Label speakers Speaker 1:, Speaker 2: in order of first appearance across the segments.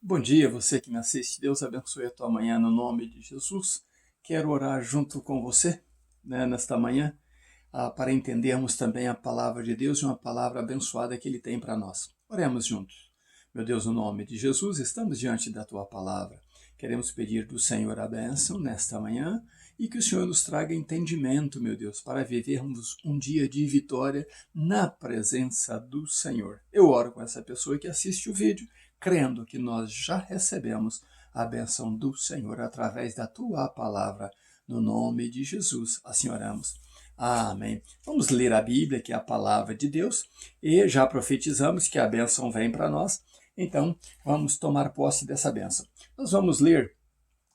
Speaker 1: Bom dia, você que me assiste. Deus abençoe a tua manhã no nome de Jesus. Quero orar junto com você, nesta manhã, para entendermos também a palavra de Deus e uma palavra abençoada que Ele tem para nós. Oremos juntos. Meu Deus, no nome de Jesus, estamos diante da tua palavra. Queremos pedir do Senhor a bênção nesta manhã e que o Senhor nos traga entendimento, meu Deus, para vivermos um dia de vitória na presença do Senhor. Eu oro com essa pessoa que assiste o vídeo, crendo que nós já recebemos a bênção do Senhor através da tua palavra, no nome de Jesus. Assim oramos. Amém. Vamos ler a Bíblia, que é a palavra de Deus, e já profetizamos que a bênção vem para nós, então vamos tomar posse dessa bênção. Nós vamos ler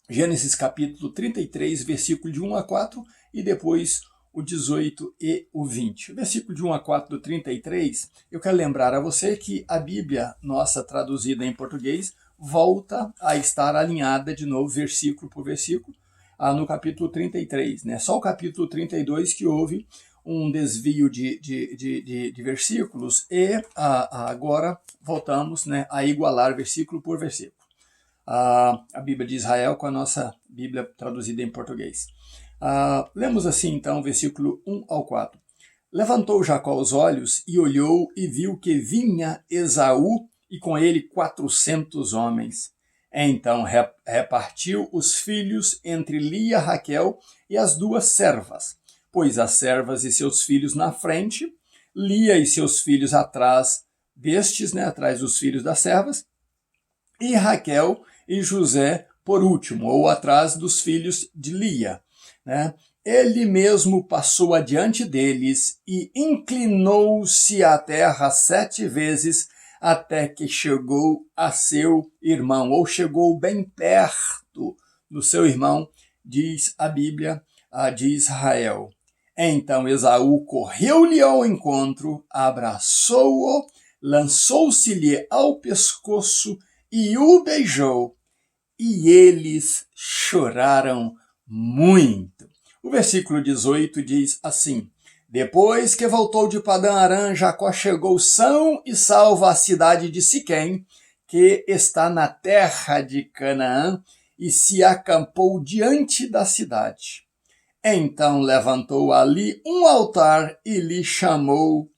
Speaker 1: Gênesis capítulo 33, versículo de 1 a 4, e depois o 18 e o 20. O versículo de 1 a 4 do 33, eu quero lembrar a você que a Bíblia nossa traduzida em português volta a estar alinhada de novo, versículo por versículo, no capítulo 33. Só o capítulo 32 que houve um desvio de versículos e agora voltamos a igualar versículo por versículo. A Bíblia de Israel com a nossa Bíblia traduzida em português. Lemos assim, então, versículo 1 ao 4. Levantou Jacó os olhos e olhou e viu que vinha Esaú e com ele 400 homens. Então repartiu os filhos entre Lia, Raquel e as duas servas, pôs as servas e seus filhos na frente, Lia e seus filhos atrás destes, atrás dos filhos das servas, e Raquel e José por último, ou atrás dos filhos de Lia. Ele mesmo passou adiante deles e inclinou-se à terra 7 vezes até que chegou a seu irmão, ou chegou bem perto do seu irmão, diz a Bíblia de Israel. Então Esaú correu-lhe ao encontro, abraçou-o, lançou-se-lhe ao pescoço e o beijou, e eles choraram muito. O versículo 18 diz assim: Depois que voltou de Padã-Arã, Jacó chegou são e salvo à cidade de Siquém, que está na terra de Canaã, e se acampou diante da cidade. Então levantou ali um altar e lhe chamou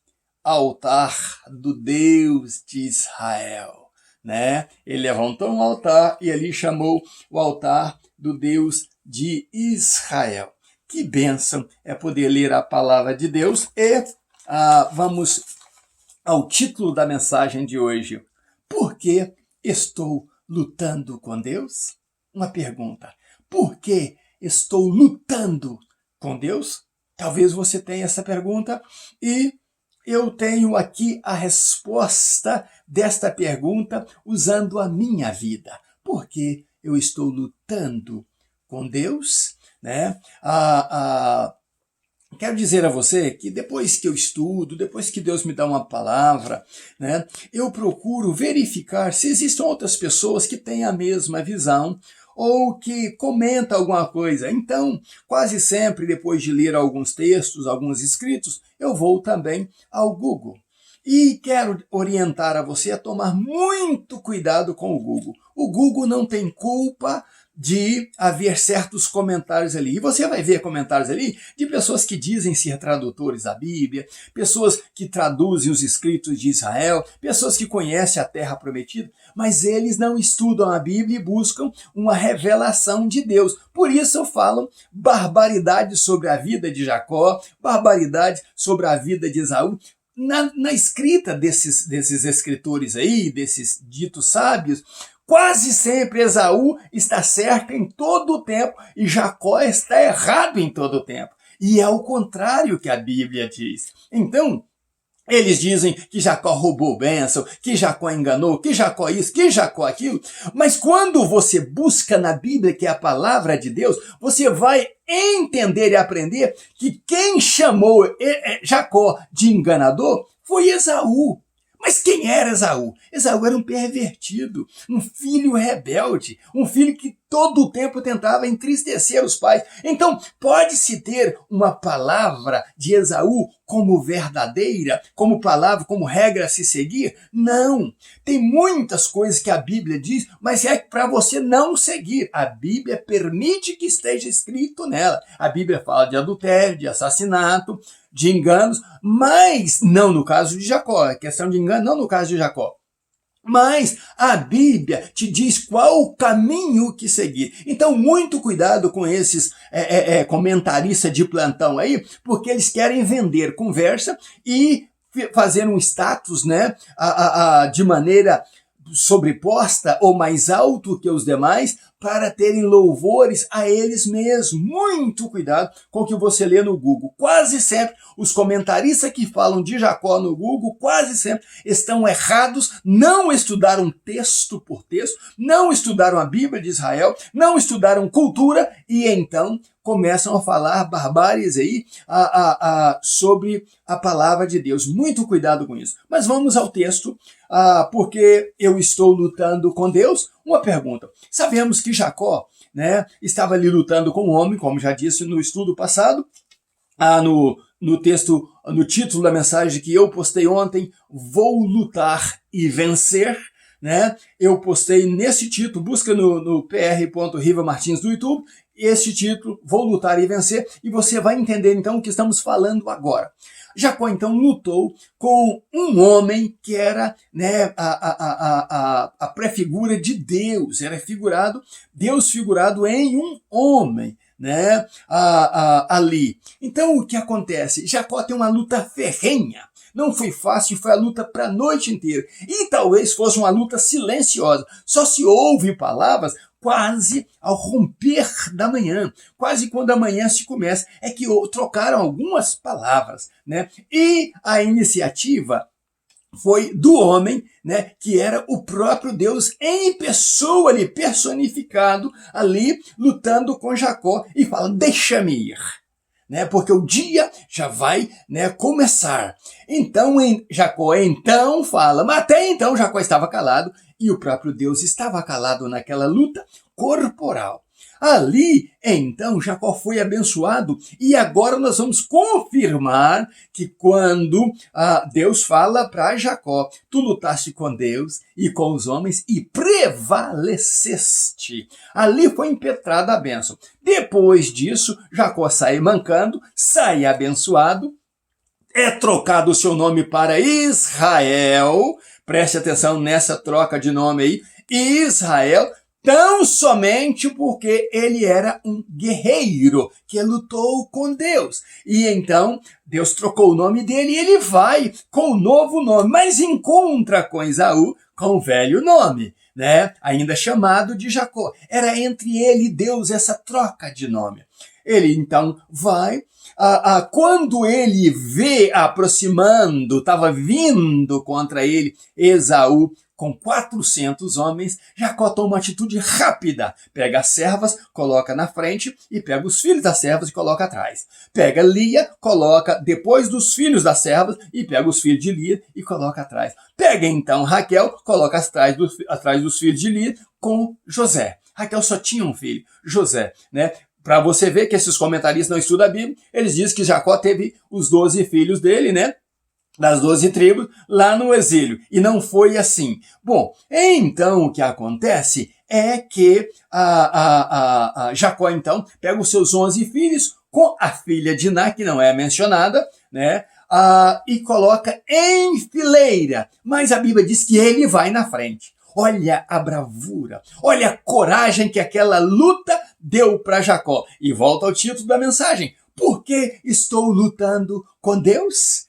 Speaker 1: Altar do Deus de Israel. Ele levantou um altar e ali chamou o altar do Deus de Israel. Que bênção é poder ler a palavra de Deus. E vamos ao título da mensagem de hoje. Por que estou lutando com Deus? Uma pergunta. Por que estou lutando com Deus? Talvez você tenha essa pergunta e eu tenho aqui a resposta desta pergunta usando a minha vida. Por que eu estou lutando com Deus? Quero dizer a você que depois que eu estudo, depois que Deus me dá uma palavra, eu procuro verificar se existem outras pessoas que têm a mesma visão ou que comentam alguma coisa. Então, quase sempre, depois de ler alguns textos, alguns escritos, eu vou também ao Google. E quero orientar a você a tomar muito cuidado com o Google. O Google não tem culpa de haver certos comentários ali. E você vai ver comentários ali de pessoas que dizem ser tradutores da Bíblia, pessoas que traduzem os escritos de Israel, pessoas que conhecem a terra prometida, mas eles não estudam a Bíblia e buscam uma revelação de Deus. Por isso falam barbaridades sobre a vida de Jacó, barbaridades sobre a vida de Esaú. Na escrita desses escritores aí, desses ditos sábios, quase sempre Esaú está certo em todo o tempo e Jacó está errado em todo o tempo. E é o contrário que a Bíblia diz. Então, eles dizem que Jacó roubou bênção, que Jacó enganou, que Jacó isso, que Jacó aquilo. Mas quando você busca na Bíblia, que é a palavra de Deus, você vai entender e aprender que quem chamou Jacó de enganador foi Esaú. Mas quem era Esaú? Esaú era um pervertido, um filho rebelde, um filho que todo o tempo tentava entristecer os pais. Então, pode-se ter uma palavra de Esaú como verdadeira, como palavra, como regra a se seguir? Não. Tem muitas coisas que a Bíblia diz, mas é para você não seguir. A Bíblia permite que esteja escrito nela. A Bíblia fala de adultério, de assassinato, de enganos, mas não no caso de Jacó. A questão de engano não no caso de Jacó. Mas a Bíblia te diz qual o caminho que seguir. Então, muito cuidado com esses comentaristas de plantão aí, porque eles querem vender conversa e fazer um status, né, de maneira sobreposta ou mais alto que os demais, para terem louvores a eles mesmos. Muito cuidado com o que você lê no Google. Quase sempre os comentaristas que falam de Jacó no Google, quase sempre estão errados, não estudaram texto por texto, não estudaram a Bíblia de Israel, não estudaram cultura e então começam a falar barbáries aí sobre a palavra de Deus. Muito cuidado com isso. Mas vamos ao texto, porque eu estou lutando com Deus. Uma pergunta. Sabemos que Jacó, né, estava ali lutando com um homem, como já disse no estudo passado, no texto, no título da mensagem que eu postei ontem, Vou Lutar e Vencer, né? Eu postei nesse título, busca no pr.riva Martins do YouTube, esse título, Vou Lutar e Vencer, e você vai entender então o que estamos falando agora. Jacó então lutou com um homem que era, né, a prefigura de Deus, era Deus figurado em um homem, né, ali. Então o que acontece? Jacó tem uma luta ferrenha. Não foi fácil, foi a luta para a noite inteira. E talvez fosse uma luta silenciosa. Só se ouve palavras quase ao romper da manhã, quase quando a manhã se começa, é que trocaram algumas palavras, né? E a iniciativa foi do homem, né, que era o próprio Deus em pessoa ali, personificado ali, lutando com Jacó e fala, deixa-me ir. Né, porque o dia já vai, né, começar. Então Jacó então fala, mas até então Jacó estava calado e o próprio Deus estava calado naquela luta corporal. Ali, então, Jacó foi abençoado e agora nós vamos confirmar que quando Deus fala para Jacó, tu lutaste com Deus e com os homens e prevaleceste. Ali foi impetrada a bênção. Depois disso, Jacó sai mancando, sai abençoado, é trocado o seu nome para Israel, preste atenção nessa troca de nome aí, Israel, tão somente porque ele era um guerreiro que lutou com Deus. E então Deus trocou o nome dele e ele vai com o novo nome, mas encontra com Esaú com o velho nome, né? Ainda chamado de Jacó. Era entre ele e Deus essa troca de nome. Ele então vai, quando ele vê aproximando, estava vindo contra ele Esaú, com 400 homens, Jacó toma uma atitude rápida. Pega as servas, coloca na frente e pega os filhos das servas e coloca atrás. Pega Lia, coloca depois dos filhos das servas e pega os filhos de Lia e coloca atrás. Pega então Raquel, coloca atrás dos filhos de Lia com José. Raquel só tinha um filho, José, né? Para você ver que esses comentaristas não estudam a Bíblia, eles dizem que Jacó teve os 12 filhos dele, né? Das 12 tribos, lá no exílio. E não foi assim. Bom, então o que acontece é que Jacó, então, pega os seus 11 filhos com a filha Diná, que não é mencionada, né? E coloca em fileira. Mas a Bíblia diz que ele vai na frente. Olha a bravura, olha a coragem que aquela luta deu para Jacó. E volta ao título da mensagem. Por que estou lutando com Deus?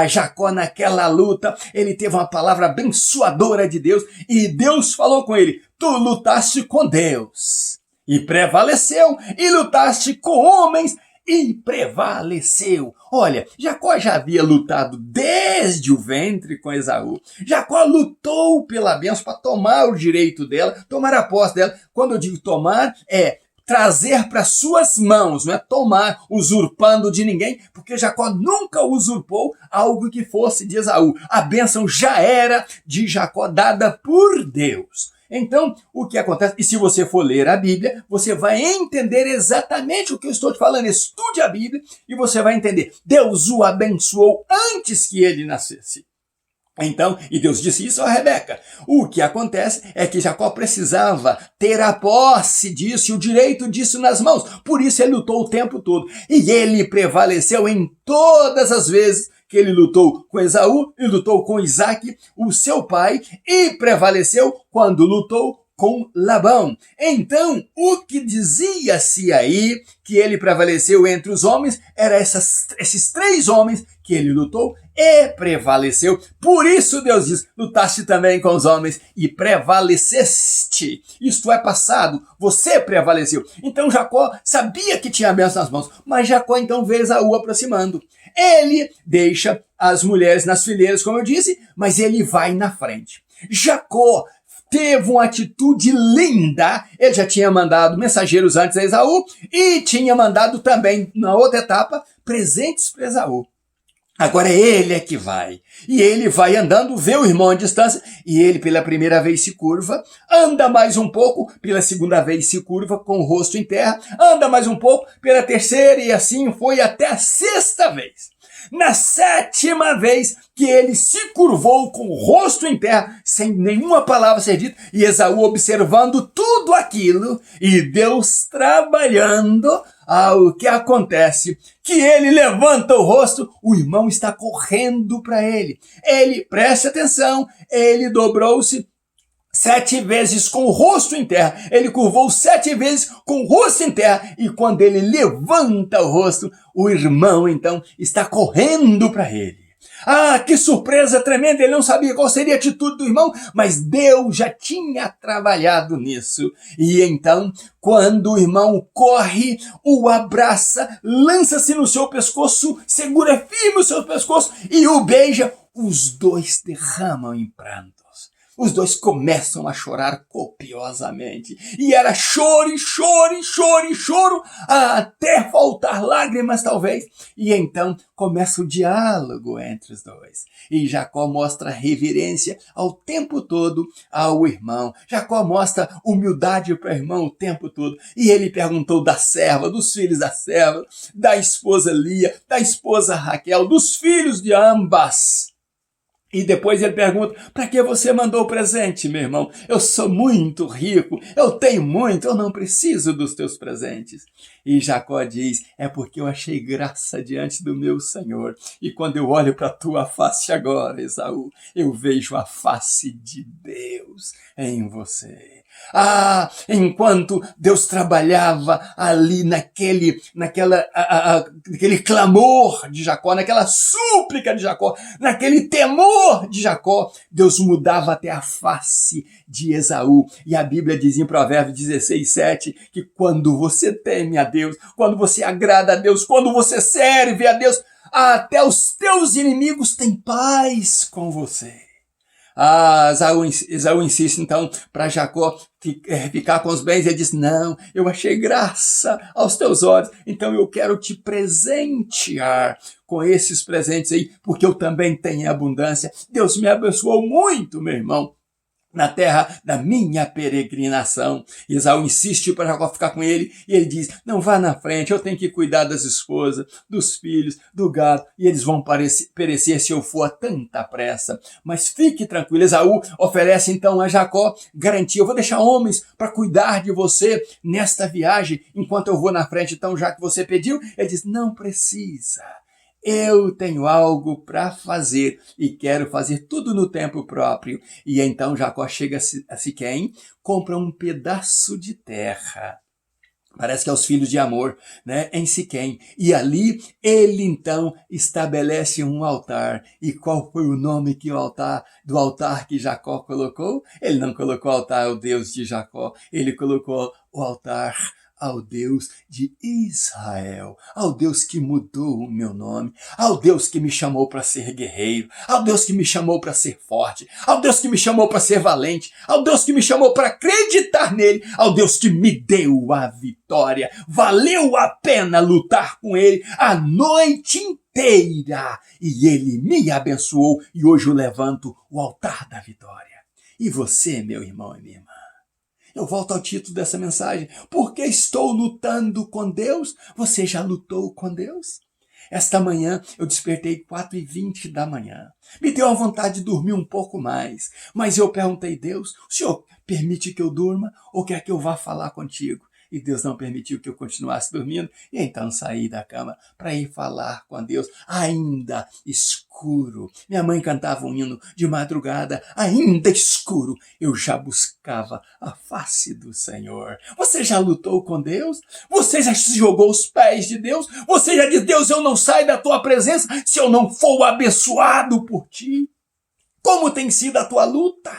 Speaker 1: Jacó naquela luta, ele teve uma palavra abençoadora de Deus e Deus falou com ele, tu lutaste com Deus e prevaleceu, e lutaste com homens e prevaleceu. Olha, Jacó já havia lutado desde o ventre com Esaú. Jacó lutou pela bênção para tomar o direito dela, tomar a posse dela. Quando eu digo tomar, trazer para suas mãos, não é tomar, usurpando de ninguém, porque Jacó nunca usurpou algo que fosse de Esaú. A bênção já era de Jacó, dada por Deus. Então, o que acontece, e se você for ler a Bíblia, você vai entender exatamente o que eu estou te falando. Estude a Bíblia e você vai entender. Deus o abençoou antes que ele nascesse. Então, e Deus disse isso a Rebeca. O que acontece é que Jacó precisava ter a posse disso e o direito disso nas mãos. Por isso ele lutou o tempo todo. E ele prevaleceu em todas as vezes que ele lutou com Esaú e lutou com Isaque, o seu pai, e prevaleceu quando lutou com Labão. Então, o que dizia-se aí que ele prevaleceu entre os homens era esses 3 homens que ele lutou e prevaleceu. Por isso Deus diz, lutaste também com os homens e prevaleceste. Isto é passado, você prevaleceu. Então Jacó sabia que tinha a bênção nas mãos, mas Jacó então vê Esaú aproximando. Ele deixa as mulheres nas fileiras, como eu disse, mas ele vai na frente. Jacó teve uma atitude linda. Ele já tinha mandado mensageiros antes a Esaú e tinha mandado também, na outra etapa, presentes para Esaú. Agora ele é que vai. E ele vai andando, vê o irmão à distância, e ele pela primeira vez se curva, anda mais um pouco, pela segunda vez se curva com o rosto em terra, anda mais um pouco, pela terceira, e assim foi até a 6ª vez. Na 7ª vez que ele se curvou com o rosto em terra, sem nenhuma palavra ser dita, e Esaú observando tudo aquilo, e Deus trabalhando, o que acontece? Que ele levanta o rosto, o irmão está correndo para ele. Ele, preste atenção, ele dobrou-se 7 vezes com o rosto em terra. Ele curvou 7 vezes com o rosto em terra. E quando ele levanta o rosto, o irmão, então, está correndo para ele. Ah, que surpresa tremenda! Ele não sabia qual seria a atitude do irmão, mas Deus já tinha trabalhado nisso. E então, quando o irmão corre, o abraça, lança-se no seu pescoço, segura firme o seu pescoço e o beija, os dois derramam em prantos. Os dois começam a chorar copiosamente. E era choro, e choro, e choro, e choro, até faltar lágrimas, talvez. E então começa o diálogo entre os dois. E Jacó mostra reverência ao tempo todo ao irmão. Jacó mostra humildade para o irmão o tempo todo. E ele perguntou da serva, dos filhos da serva, da esposa Lia, da esposa Raquel, dos filhos de ambas. E depois ele pergunta, para que você mandou o presente, meu irmão? Eu sou muito rico, eu tenho muito, eu não preciso dos teus presentes. E Jacó diz, é porque eu achei graça diante do meu Senhor. E quando eu olho para a tua face agora, Esaú, eu vejo a face de Deus em você. Enquanto Deus trabalhava ali naquele clamor de Jacó, naquela súplica de Jacó, naquele temor de Jacó, Deus mudava até a face de Esaú. E a Bíblia diz em Provérbios 16:7 que quando você teme a Deus, quando você agrada a Deus, quando você serve a Deus, até os teus inimigos têm paz com você. Esaú insiste então para Jacó ficar com os bens. Ele diz, não, eu achei graça aos teus olhos, então eu quero te presentear com esses presentes aí, porque eu também tenho abundância. Deus me abençoou muito, meu irmão, na terra da minha peregrinação. Esaú insiste para Jacó ficar com ele, e ele diz, não vá na frente, eu tenho que cuidar das esposas, dos filhos, do gado, e eles vão perecer se eu for a tanta pressa. Mas fique tranquilo. Esaú oferece então a Jacó garantia, eu vou deixar homens para cuidar de você nesta viagem, enquanto eu vou na frente. Então, já que você pediu, ele diz, não precisa. Eu tenho algo para fazer e quero fazer tudo no tempo próprio. E então Jacó chega a Siquém, compra um pedaço de terra. Parece que é os filhos de Amor, né? Em Siquém. E ali ele então estabelece um altar. E qual foi o nome do altar que Jacó colocou? Ele não colocou altar ao Deus de Jacó. Ele colocou o altar ao Deus de Israel, ao Deus que mudou o meu nome, ao Deus que me chamou para ser guerreiro, ao Deus que me chamou para ser forte, ao Deus que me chamou para ser valente, ao Deus que me chamou para acreditar nele, ao Deus que me deu a vitória. Valeu a pena lutar com ele a noite inteira e ele me abençoou e hoje eu levanto o altar da vitória. E você, meu irmão e minha irmã? Eu volto ao título dessa mensagem. Por que estou lutando com Deus? Você já lutou com Deus? Esta manhã eu despertei 4h20 da manhã. Me deu a vontade de dormir um pouco mais. Mas eu perguntei, Deus, o Senhor permite que eu durma ou quer que eu vá falar contigo? E Deus não permitiu que eu continuasse dormindo. E então saí da cama para ir falar com Deus, ainda escuro. Minha mãe cantava um hino de madrugada, ainda escuro. Eu já buscava a face do Senhor. Você já lutou com Deus? Você já se jogou aos pés de Deus? Você já disse, Deus, eu não saio da tua presença se eu não for abençoado por ti? Como tem sido a tua luta?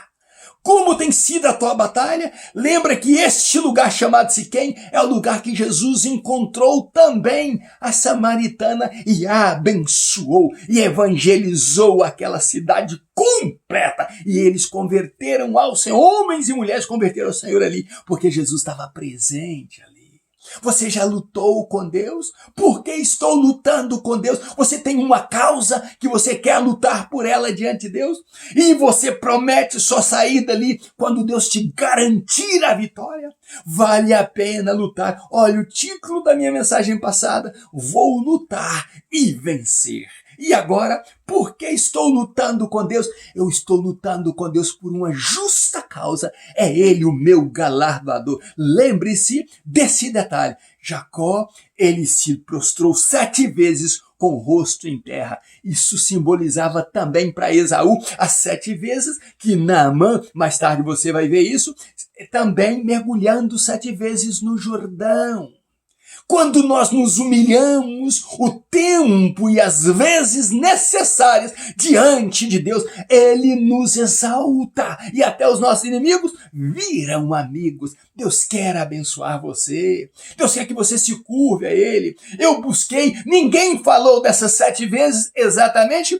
Speaker 1: Como tem sido a tua batalha? Lembra que este lugar chamado Siquém é o lugar que Jesus encontrou também a samaritana e a abençoou e evangelizou aquela cidade completa. E eles converteram ao Senhor, homens e mulheres converteram ao Senhor ali, porque Jesus estava presente ali. Você já lutou com Deus? Por que estou lutando com Deus? Você tem uma causa que você quer lutar por ela diante de Deus? E você promete só sair dali quando Deus te garantir a vitória? Vale a pena lutar. Olha o título da minha mensagem passada. Vou lutar e vencer. E agora, por que estou lutando com Deus? Eu estou lutando com Deus por uma justa causa. É Ele o meu galardoador. Lembre-se desse detalhe. Jacó, ele se prostrou 7 vezes com o rosto em terra. Isso simbolizava também para Esaú as 7 vezes que Naamã, mais tarde você vai ver isso, também mergulhando 7 vezes no Jordão. Quando nós nos humilhamos o tempo e as vezes necessárias diante de Deus, Ele nos exalta e até os nossos inimigos viram amigos. Deus quer abençoar você. Deus quer que você se curve a Ele. Eu busquei, ninguém falou dessas 7 vezes exatamente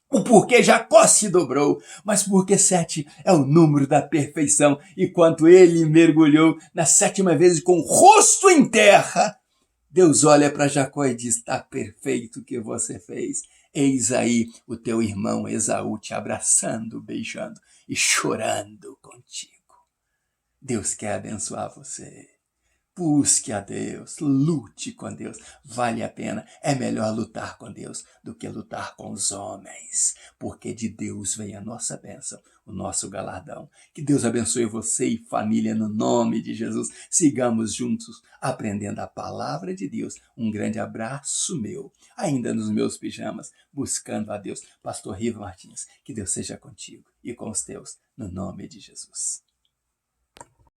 Speaker 1: o porquê Jacó se dobrou, mas porque 7 é o número da perfeição. E quando ele mergulhou na 7ª vez com o rosto em terra, Deus olha para Jacó e diz, está perfeito o que você fez. Eis aí o teu irmão Esaú te abraçando, beijando e chorando contigo. Deus quer abençoar você. Busque a Deus, lute com Deus, vale a pena. É melhor lutar com Deus do que lutar com os homens, porque de Deus vem a nossa bênção, o nosso galardão. Que Deus abençoe você e família no nome de Jesus. Sigamos juntos aprendendo a palavra de Deus. Um grande abraço meu, ainda nos meus pijamas, buscando a Deus. Pastor Riva Martins, que Deus seja contigo e com os teus, no nome de Jesus.